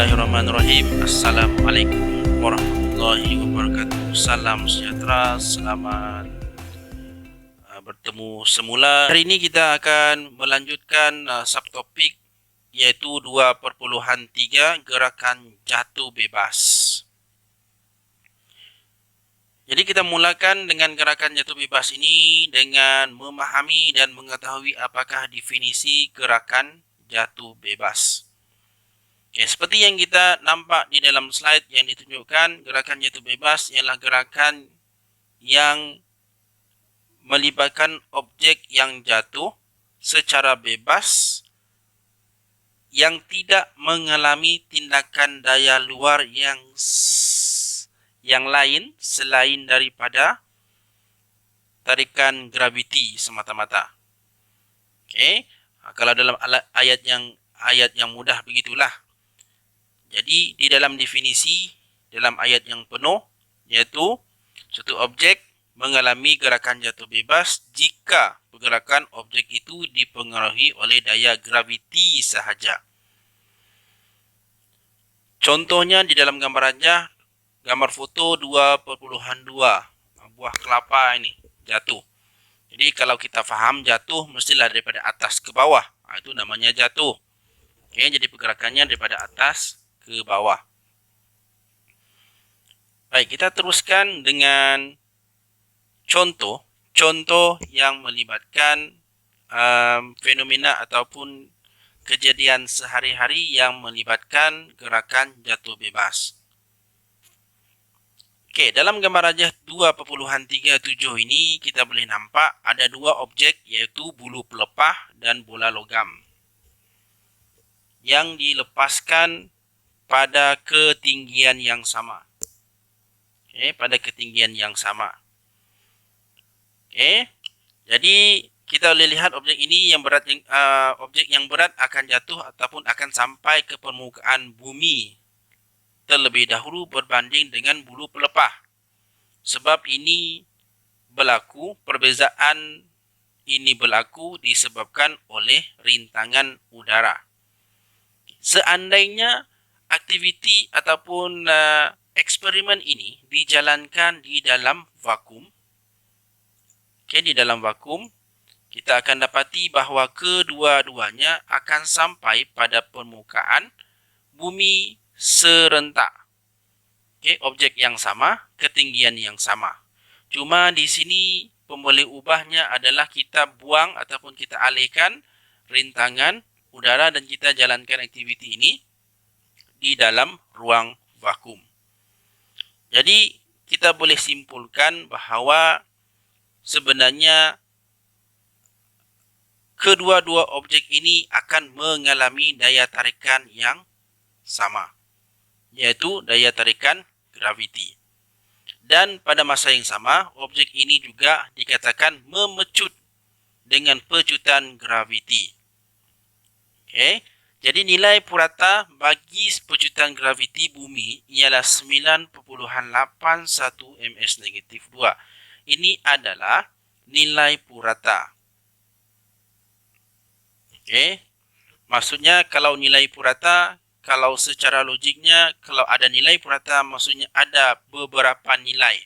Bismillahirrahmanirrahim. Assalamualaikum warahmatullahi wabarakatuh. Salam sejahtera. Selamat bertemu semula. Hari ini kita akan melanjutkan subtopik iaitu 2.3 gerakan jatuh bebas. Jadi kita mulakan dengan gerakan jatuh bebas ini dengan memahami dan mengetahui apakah definisi gerakan jatuh bebas. Okay, seperti yang kita nampak di dalam slide yang ditunjukkan, gerakan jatuh bebas ialah gerakan yang melibatkan objek yang jatuh secara bebas yang tidak mengalami tindakan daya luar yang lain selain daripada tarikan graviti semata-mata. Okay. Kalau dalam ayat yang mudah begitulah. Jadi di dalam definisi dalam ayat yang penuh iaitu suatu objek mengalami gerakan jatuh bebas jika pergerakan objek itu dipengaruhi oleh daya graviti sahaja. Contohnya di dalam gambar aja, gambar foto 2.2, buah kelapa ini jatuh. Jadi kalau kita faham jatuh mestilah daripada atas ke bawah. Itu namanya jatuh. Oke, jadi pergerakannya daripada atas ke bawah. Baik, kita teruskan dengan contoh yang melibatkan fenomena ataupun kejadian sehari-hari yang melibatkan gerakan jatuh bebas. Oke, dalam gambar rajah 2.37 ini kita boleh nampak ada dua objek iaitu bulu pelepah dan bola logam yang dilepaskan pada ketinggian yang sama. Okey, pada ketinggian yang sama. Okey. Jadi kita boleh lihat objek ini yang berat objek yang berat akan jatuh ataupun akan sampai ke permukaan bumi terlebih dahulu berbanding dengan bulu pelepah. Sebab ini berlaku, perbezaan ini berlaku disebabkan oleh rintangan udara. Seandainya aktiviti ataupun eksperimen ini dijalankan di dalam vakum. Okey, di dalam vakum kita akan dapati bahawa kedua-duanya akan sampai pada permukaan bumi serentak. Okey, objek yang sama, ketinggian yang sama. Cuma di sini pemboleh ubahnya adalah kita buang ataupun kita alihkan rintangan udara dan kita jalankan aktiviti ini di dalam ruang vakum. Jadi kita boleh simpulkan bahawa sebenarnya kedua-dua objek ini akan mengalami daya tarikan yang sama, yaitu daya tarikan graviti. Dan pada masa yang sama, objek ini juga dikatakan memecut dengan pecutan graviti. Okey. Jadi nilai purata bagi pecutan graviti bumi ialah 9.81 ms-2. Ini adalah nilai purata. Okey. Maksudnya kalau nilai purata, kalau secara logiknya kalau ada nilai purata maksudnya ada beberapa nilai.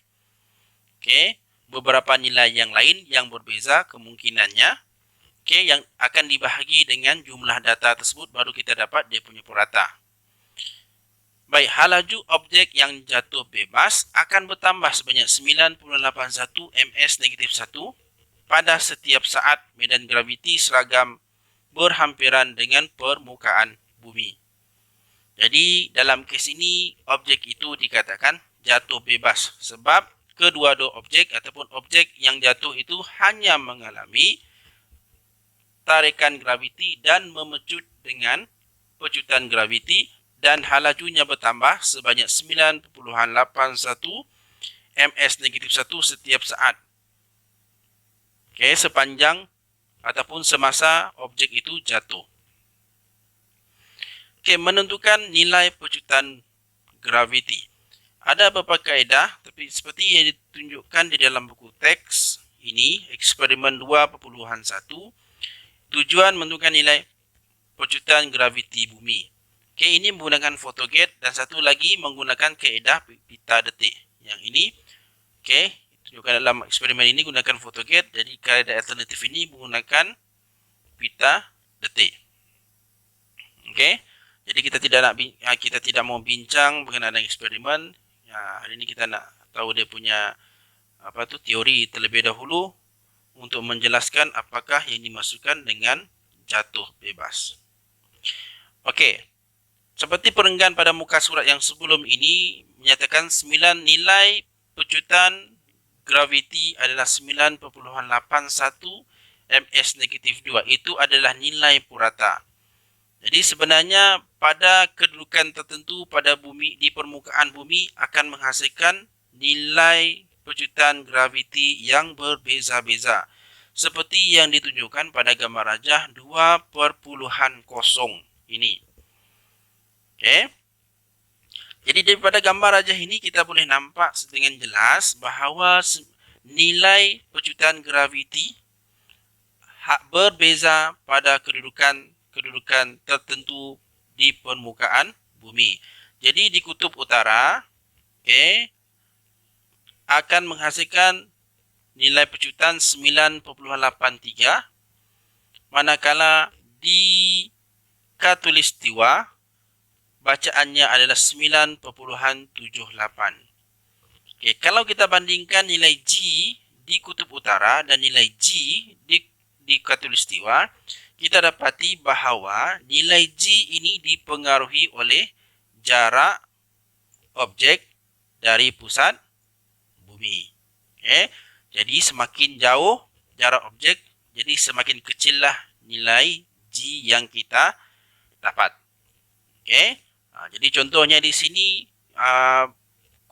Okey, beberapa nilai yang lain yang berbeza kemungkinannya. Okey, yang akan dibahagi dengan jumlah data tersebut baru kita dapat dia punya purata. Baik, halaju objek yang jatuh bebas akan bertambah sebanyak 9.81 ms-1 pada setiap saat medan graviti seragam berhampiran dengan permukaan bumi. Jadi dalam kes ini objek itu dikatakan jatuh bebas sebab kedua-dua objek ataupun objek yang jatuh itu hanya mengalami tarikan graviti dan memecut dengan pecutan graviti dan halajunya bertambah sebanyak 9.81 ms-1 setiap saat. Okey, sepanjang ataupun semasa objek itu jatuh. Okey, menentukan nilai pecutan graviti. Ada beberapa kaedah tapi seperti yang ditunjukkan di dalam buku teks ini, eksperimen 2.1, tujuan menentukan nilai pecutan graviti bumi. Okey, ini menggunakan photogate dan satu lagi menggunakan kaedah pita detik. Yang ini, okey, tunjukkan dalam eksperimen ini gunakan photogate, jadi kaedah alternatif ini menggunakan pita detik. Okey. Jadi kita tidak mau bincang berkenaan dengan eksperimen. Ya, hari ini kita nak tahu dia punya teori terlebih dahulu untuk menjelaskan apakah yang dimaksudkan dengan jatuh bebas. Okey. Seperti perenggan pada muka surat yang sebelum ini menyatakan 9 nilai pecutan graviti adalah 9.81 ms negatif 2. Itu adalah nilai purata. Jadi sebenarnya pada kedudukan tertentu pada bumi, di permukaan bumi akan menghasilkan nilai pecutan graviti yang berbeza-beza. Seperti yang ditunjukkan pada gambar rajah 2/0 ini. Okey. Jadi daripada gambar rajah ini kita boleh nampak dengan jelas bahawa nilai pecutan graviti berbeza pada kedudukan tertentu di permukaan bumi. Jadi di kutub utara, akan menghasilkan nilai pecutan 9.83, manakala di khatulistiwa bacaannya adalah 9.78. Kalau kita bandingkan nilai G di kutub utara dan nilai G di khatulistiwa, kita dapati bahawa nilai G ini dipengaruhi oleh jarak objek dari pusat bumi. Jadi semakin jauh jarak objek, jadi semakin kecillah nilai G yang kita dapat. Jadi contohnya di sini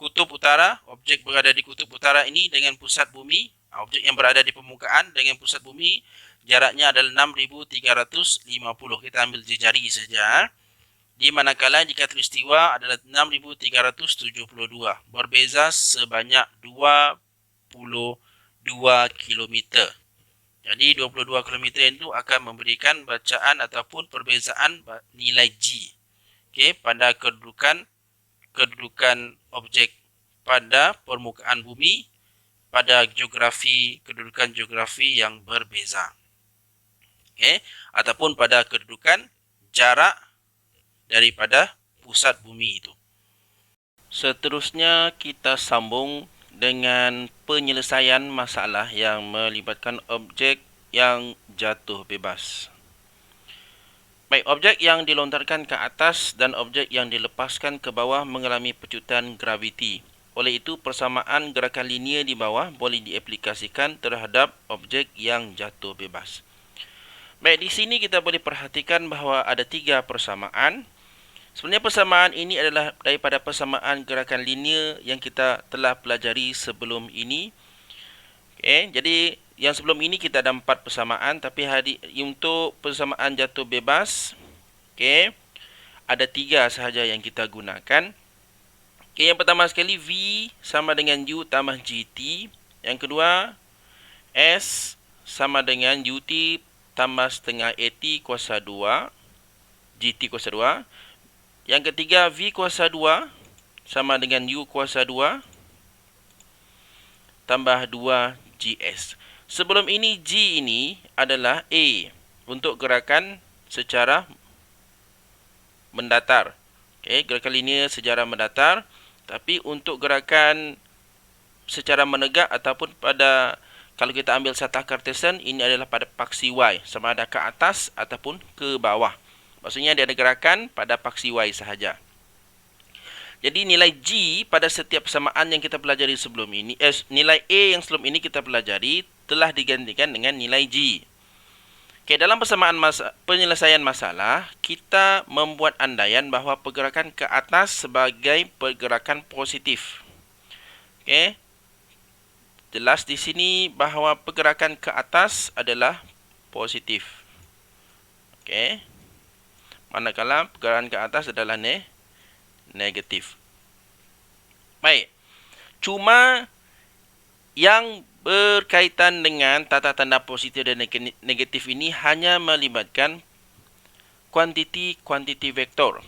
kutub utara, objek berada di kutub utara ini dengan pusat bumi, objek yang berada di permukaan dengan pusat bumi, jaraknya adalah 6.350. Kita ambil jari saja. Di manakala di khatulistiwa adalah 6.372. Berbeza sebanyak 22 km. Jadi 22 km itu akan memberikan bacaan ataupun perbezaan nilai G. Pada kedudukan objek pada permukaan bumi pada kedudukan geografi yang berbeza. Ataupun pada kedudukan jarak daripada pusat bumi itu. Seterusnya kita sambung dengan penyelesaian masalah yang melibatkan objek yang jatuh bebas. Baik, objek yang dilontarkan ke atas dan objek yang dilepaskan ke bawah mengalami pecutan graviti. Oleh itu, persamaan gerakan linear di bawah boleh diaplikasikan terhadap objek yang jatuh bebas. Baik, di sini kita boleh perhatikan bahawa ada 3 persamaan. Sebenarnya persamaan ini adalah daripada persamaan gerakan linear yang kita telah pelajari sebelum ini. Jadi yang sebelum ini kita ada 4 persamaan, tapi untuk persamaan jatuh bebas, ada 3 sahaja yang kita gunakan. Yang pertama sekali, V sama dengan U tambah GT. Yang kedua, S sama dengan UT tambah setengah AT kuasa 2, GT kuasa 2. Yang ketiga, V kuasa 2 sama dengan U kuasa 2 tambah 2 GS. Sebelum ini, G ini adalah A untuk gerakan secara mendatar. Gerakan linear secara mendatar. Tapi untuk gerakan secara menegak ataupun kalau kita ambil sata Cartesian, ini adalah pada paksi Y, sama ada ke atas ataupun ke bawah. Maksudnya dia ada gerakan pada paksi Y sahaja. Jadi nilai G pada setiap persamaan yang kita pelajari sebelum ini, nilai A yang sebelum ini kita pelajari telah digantikan dengan nilai G. Dalam persamaan penyelesaian masalah, kita membuat andaian bahawa pergerakan ke atas sebagai pergerakan positif. Jelas di sini bahawa pergerakan ke atas adalah positif. Manakala pergerakan ke atas adalah negatif. Baik. Cuma yang berkaitan dengan tata tanda positif dan negatif ini hanya melibatkan kuantiti vektor.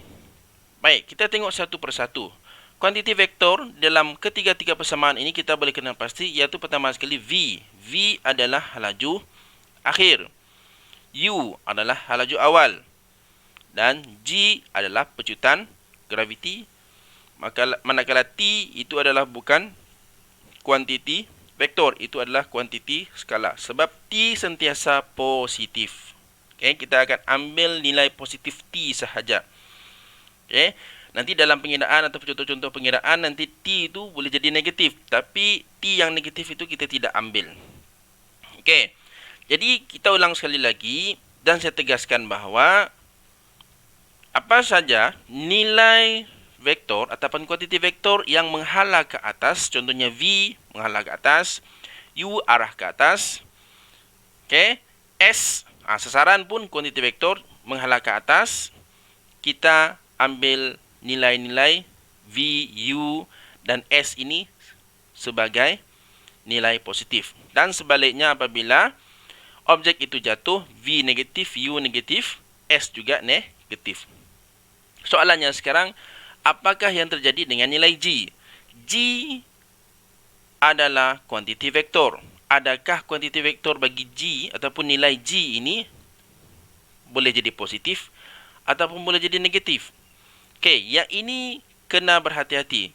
Baik, kita tengok satu persatu. Kuantiti vektor dalam ketiga-tiga persamaan ini kita boleh kenal pasti, iaitu pertama sekali V. V adalah laju akhir. U adalah laju awal. Dan G adalah pecutan graviti. Manakala T itu adalah bukan kuantiti vektor, itu adalah kuantiti skala. Sebab T sentiasa positif. Okay, kita akan ambil nilai positif T sahaja. Okay. Nanti dalam pengiraan atau contoh-contoh pengiraan, nanti T itu boleh jadi negatif. Tapi T yang negatif itu kita tidak ambil. Okey. Jadi kita ulang sekali lagi dan saya tegaskan bahawa apa saja nilai vektor ataupun kuantiti vektor yang menghala ke atas, contohnya V menghala ke atas, U arah ke atas. Okey. S, sasaran pun kuantiti vektor menghala ke atas. Kita ambil nilai-nilai V, U, dan S ini sebagai nilai positif. Dan sebaliknya apabila objek itu jatuh, V negatif, U negatif, S juga negatif. Soalannya sekarang, apakah yang terjadi dengan nilai G? G adalah kuantiti vektor. Adakah kuantiti vektor bagi G ataupun nilai G ini boleh jadi positif ataupun boleh jadi negatif? Okey, yang ini kena berhati-hati.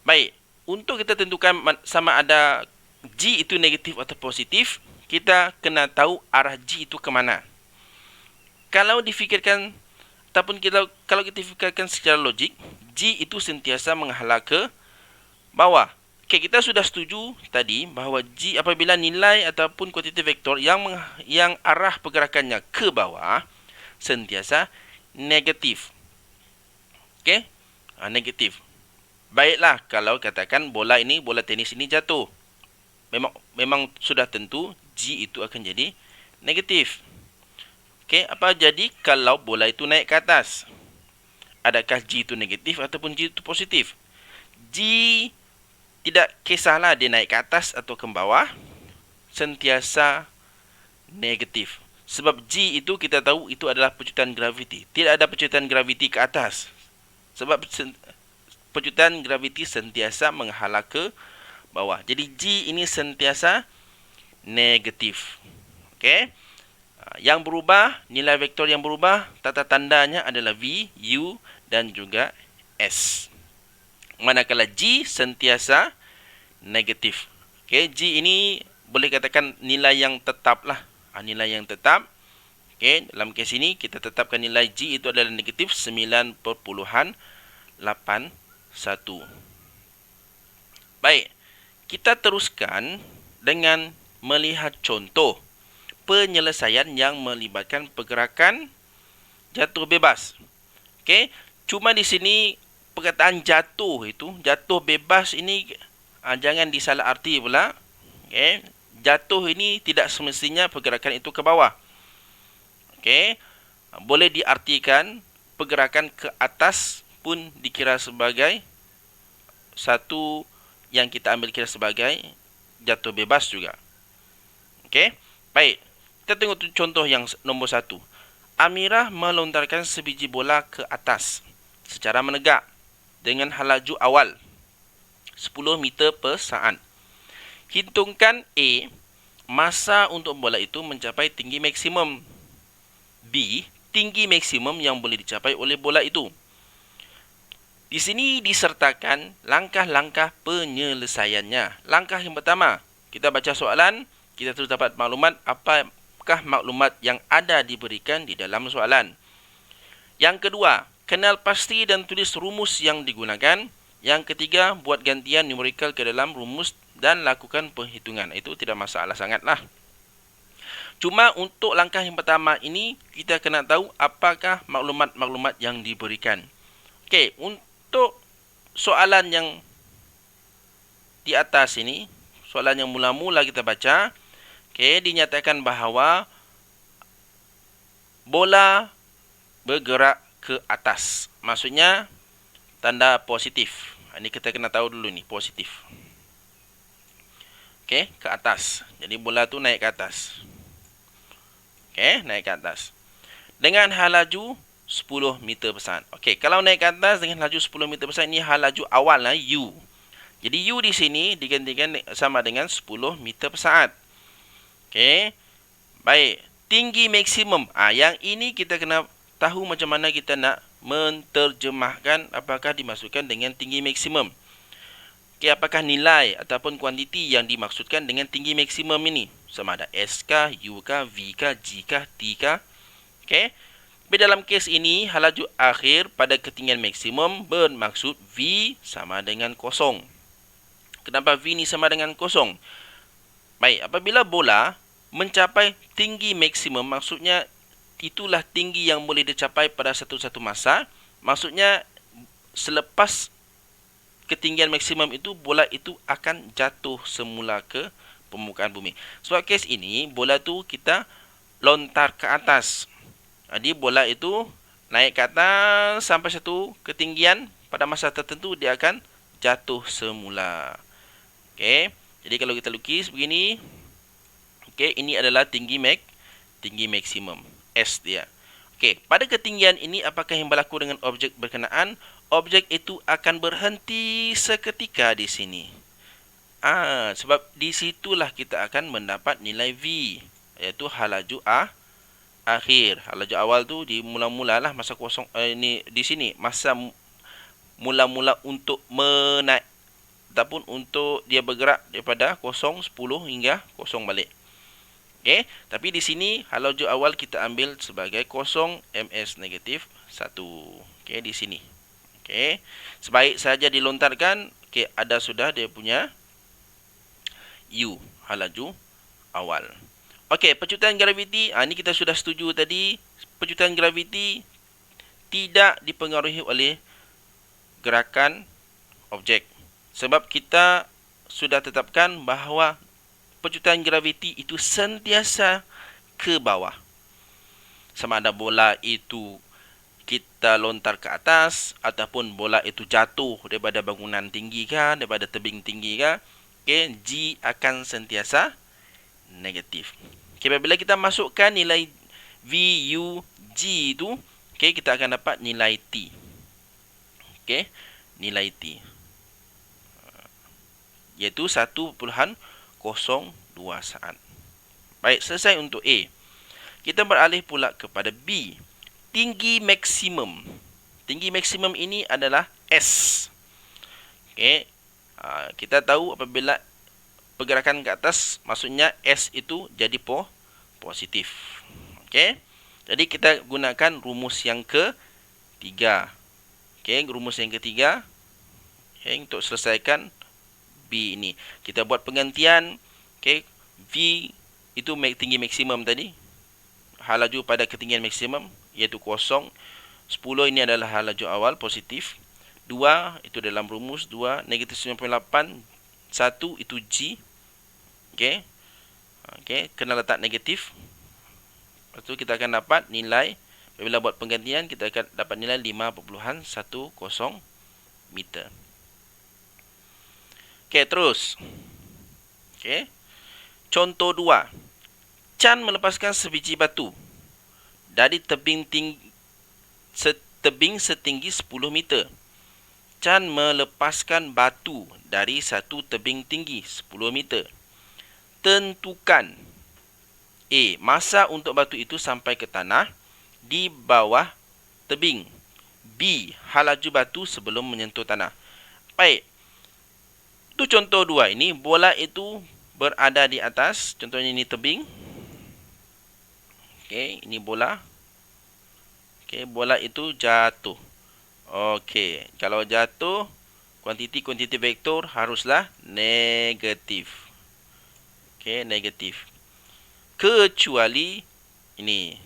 Baik, untuk kita tentukan sama ada G itu negatif atau positif, kita kena tahu arah G itu ke mana. Kalau difikirkan ataupun kalau kita fikirkan secara logik, G itu sentiasa menghala ke bawah. Okey, kita sudah setuju tadi bahawa G apabila nilai ataupun kuantiti vektor yang arah pergerakannya ke bawah sentiasa negatif. Okey, negatif. Baiklah, kalau katakan bola tenis ini jatuh, memang sudah tentu G itu akan jadi negatif. Okey, apa jadi kalau bola itu naik ke atas? Adakah G itu negatif ataupun G itu positif? G tidak kisahlah dia naik ke atas atau ke bawah, sentiasa negatif. Sebab G itu kita tahu itu adalah pecutan graviti. Tidak ada pecutan graviti ke atas. Sebab pecutan graviti sentiasa menghala ke bawah. Jadi G ini sentiasa negatif. Okey. Yang berubah, nilai vektor yang berubah, tata tandanya adalah V, U dan juga S. Manakala G sentiasa negatif. Okey, G ini boleh katakan nilai yang tetap lah. Nilai yang tetap. Okey, dalam kes ini kita tetapkan nilai G itu adalah negatif 9.81. Baik, kita teruskan dengan melihat contoh penyelesaian yang melibatkan pergerakan jatuh bebas. Okey, cuma di sini perkataan jatuh bebas ini jangan disalah arti pula. Okey, jatuh ini tidak semestinya pergerakan itu ke bawah. Okey, boleh diartikan pergerakan ke atas pun dikira sebagai satu yang kita ambil kira sebagai jatuh bebas juga. Okey, baik. Kita tengok contoh yang nombor 1. Amirah melontarkan sebiji bola ke atas secara menegak dengan laju awal 10 meter per saat. Hitungkan A, masa untuk bola itu mencapai tinggi maksimum. B, tinggi maksimum yang boleh dicapai oleh bola itu. Di sini disertakan langkah-langkah penyelesaiannya. Langkah yang pertama, kita baca soalan, kita terus dapat maklumat apakah maklumat yang ada diberikan di dalam soalan. Yang kedua, kenal pasti dan tulis rumus yang digunakan. Yang ketiga, buat gantian numerikal ke dalam rumus dan lakukan perhitungan. Itu tidak masalah sangatlah. Cuma untuk langkah yang pertama ini, kita kena tahu apakah maklumat-maklumat yang diberikan. Okey, untuk soalan yang di atas ini, soalan yang mula-mula kita baca, okey, dinyatakan bahawa bola bergerak ke atas. Maksudnya tanda positif. Ini kita kena tahu dulu ni, positif. Okey, ke atas. Jadi bola tu naik ke atas. Okey, naik ke atas. Dengan hal laju 10 meter per saat. Okey, kalau naik ke atas dengan laju 10 meter per saat, ini hal laju awal lah, U. Jadi U di sini digantikan sama dengan 10 meter per saat. Okey. Baik, tinggi maksimum. Yang ini kita kena tahu macam mana kita nak menterjemahkan apakah dimaksudkan dengan tinggi maksimum. Okey, apakah nilai ataupun kuantiti yang dimaksudkan dengan tinggi maksimum ini? Sama ada S kah, U kah, V kah, G kah, T kah? Okey. Tapi dalam kes ini, hal laju akhir pada ketinggian maksimum bermaksud V sama dengan kosong. Kenapa V ni sama dengan kosong? Baik, apabila bola mencapai tinggi maksimum, maksudnya itulah tinggi yang boleh dicapai pada satu-satu masa. Maksudnya selepas ketinggian maksimum itu, bola itu akan jatuh semula ke permukaan bumi. Sebab kes ini, bola tu kita lontar ke atas. Jadi bola itu naik ke atas sampai satu ketinggian, pada masa tertentu dia akan jatuh semula. Okey, jadi kalau kita lukis begini, okey, ini adalah tinggi maksimum, S dia. Okey, pada ketinggian ini apakah yang berlaku dengan objek berkenaan? Objek itu akan berhenti seketika di sini. Sebab di situlah kita akan mendapat nilai V, iaitu hal laju akhir. Hal laju awal tu di mula-mulalah masa kosong, ini di sini masa mula-mula untuk menaik ataupun untuk dia bergerak daripada 0, 10 hingga 0 balik. Okey, tapi di sini hal laju awal kita ambil sebagai 0 ms negatif 1. Okey, di sini. Okey, sebaik saja dilontarkan, okey, ada sudah dia punya U, hal laju awal. Okey, pecutan graviti, ini kita sudah setuju tadi. Pecutan graviti tidak dipengaruhi oleh gerakan objek. Sebab kita sudah tetapkan bahawa pecutan graviti itu sentiasa ke bawah. Sama ada bola itu kita lontar ke atas ataupun bola itu jatuh daripada bangunan tinggi kah, daripada tebing tinggi kah, okey, G akan sentiasa negatif. Okey, apabila kita masukkan nilai V, U, G itu, okey, kita akan dapat nilai T. Okey, nilai T, iaitu 1.02 saat. Baik, selesai untuk A. Kita beralih pula kepada B. Tinggi maksimum. Tinggi maksimum ini adalah S. Okey, kita tahu apabila pergerakan ke atas, maksudnya S itu jadi positif. Okey, jadi kita gunakan rumus yang ketiga. Okey, rumus yang ketiga, okay, untuk selesaikan B ini. Kita buat penggantian, okey, V itu tinggi maksimum tadi. Hal laju pada ketinggian maksimum iaitu 0. 10 ini adalah hal laju awal positif. 2 itu dalam rumus 2 negatif 98. 1 itu G. Okey. Okey, kena letak negatif. Lepas tu kita akan dapat nilai, apabila buat penggantian kita akan dapat nilai 5.10 meter. Okey, terus. Okey. Contoh 2. Chan melepaskan sebiji batu dari tebing setinggi 10 meter. Chan melepaskan batu dari satu tebing tinggi 10 meter. Tentukan A, masa untuk batu itu sampai ke tanah di bawah tebing. B, hal laju batu sebelum menyentuh tanah. Baik. Itu contoh 2 ini, bola itu berada di atas, contohnya ini tebing. Okey, ini bola. Okey, bola itu jatuh. Okey, kalau jatuh, kuantiti vektor haruslah negatif. Okey, negatif. Kecuali ini.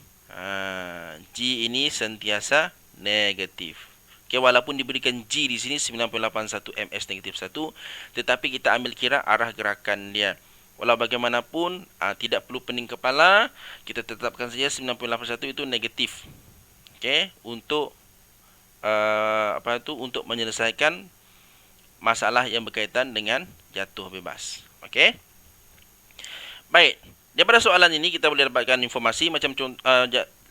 G ini sentiasa negatif. Okay, walaupun diberikan G di sini 9.81 ms negatif 1, tetapi kita ambil kira arah gerakan dia. Walau bagaimanapun, tidak perlu pening kepala, kita tetapkan saja 9.81 itu negatif. Okey, untuk untuk menyelesaikan masalah yang berkaitan dengan jatuh bebas. Okey. Baik, daripada soalan ini kita boleh dapatkan informasi macam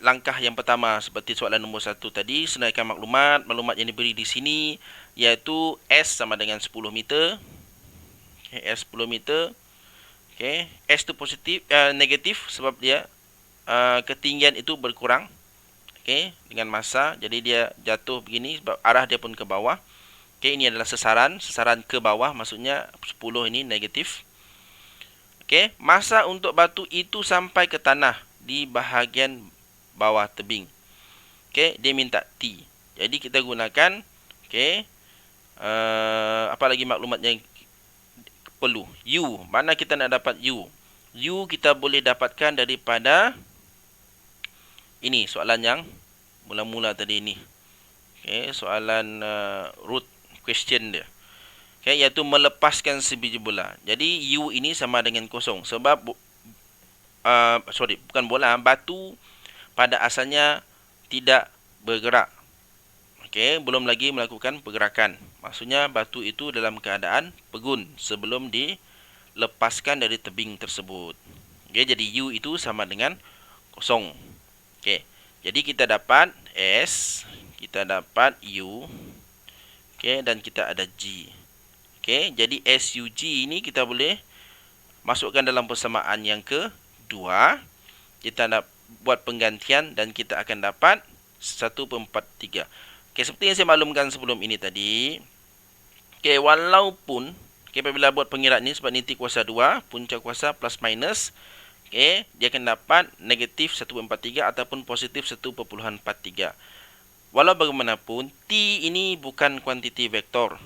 langkah yang pertama seperti soalan nombor 1 tadi, senaraikan maklumat. Maklumat yang diberi di sini iaitu S sama dengan 10 meter. Okay, S 10 meter. Okay, S tu negatif sebab dia ketinggian itu berkurang. Okay, dengan masa. Jadi dia jatuh begini sebab arah dia pun ke bawah. Okay, ini adalah sasaran ke bawah, maksudnya 10 ini negatif. Okay, masa untuk batu itu sampai ke tanah di bahagian bawah tebing. Okay, dia minta T. Jadi kita gunakan, okay, apa lagi maklumat yang perlu? U. Mana kita nak dapat U? U kita boleh dapatkan daripada ini, soalan yang mula-mula tadi ni. Okay, soalan root question dia. Okay, iaitu melepaskan sebiji bola. Jadi U ini sama dengan kosong. Sebab, bukan bola, batu pada asalnya tidak bergerak. Okay, belum lagi melakukan pergerakan. Maksudnya batu itu dalam keadaan pegun sebelum dilepaskan dari tebing tersebut. Okay, jadi U itu sama dengan kosong. Okay, jadi kita dapat S, kita dapat U, okay, dan kita ada G. Okay, jadi SUG ini kita boleh masukkan dalam persamaan yang kedua. Kita nak buat penggantian dan kita akan dapat 1/43. Okay, seperti yang saya maklumkan sebelum ini tadi. Okay, walaupun apabila buat pengiraan ni, sebab ni T kuasa 2, punca kuasa plus minus, okay, dia akan dapat negatif 1/43 ataupun positif 1/43. Walau bagaimanapun, T ini bukan kuantiti vektor.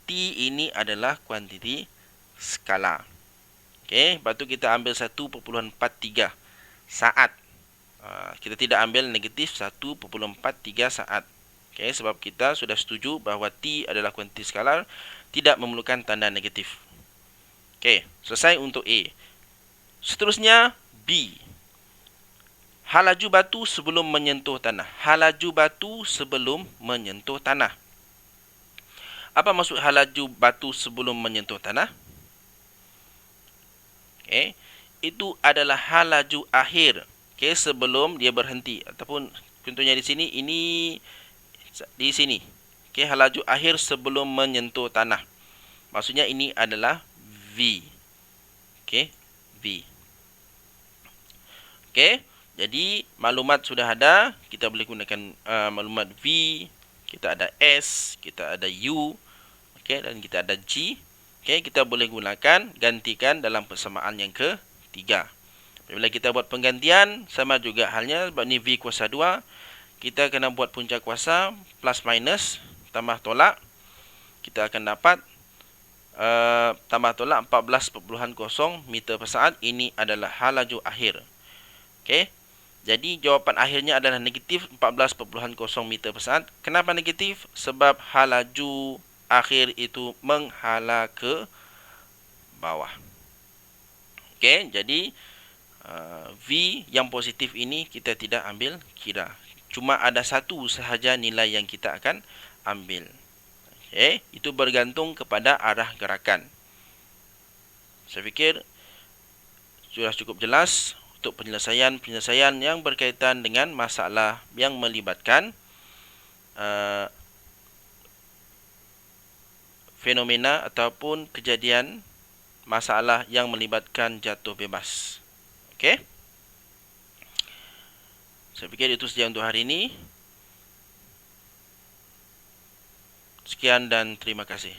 T ini adalah kuantiti skala. Okay, lepas tu kita ambil 1/43 saat. Kita tidak ambil negatif 1/43 saat. Okay, sebab kita sudah setuju bahawa T adalah kuantiti skalar, tidak memerlukan tanda negatif. Okay, selesai untuk A. Seterusnya B. Halaju batu sebelum menyentuh tanah. Halaju batu sebelum menyentuh tanah. Apa maksud halaju batu sebelum menyentuh tanah? Okay, itu adalah halaju akhir. Okay, sebelum dia berhenti. Ataupun contohnya di sini, ini di sini. Okay, halaju akhir sebelum menyentuh tanah. Maksudnya ini adalah V. Okay, V. Okay, jadi maklumat sudah ada. Kita boleh gunakan maklumat V. Kita ada S, kita ada U. Okay, dan kita ada G. Okay, kita boleh gunakan, gantikan dalam persamaan yang ketiga. Bila kita buat penggantian, sama juga halnya. Sebab ni V kuasa 2. Kita kena buat punca kuasa plus minus, tambah tolak. Kita akan dapat tambah tolak 14.0 meter per saat. Ini adalah halaju akhir. Okay, jadi jawapan akhirnya adalah negatif 14.0 meter per saat. Kenapa negatif? Sebab halaju akhir itu menghala ke bawah. Okay, jadi V yang positif ini kita tidak ambil kira. Cuma ada satu sahaja nilai yang kita akan ambil. Okay, itu bergantung kepada arah gerakan. Saya fikir sudah cukup jelas untuk penyelesaian yang berkaitan dengan masalah yang melibatkan fenomena ataupun kejadian masalah yang melibatkan jatuh bebas. Okey. Saya fikir itu saja untuk hari ini. Sekian dan terima kasih.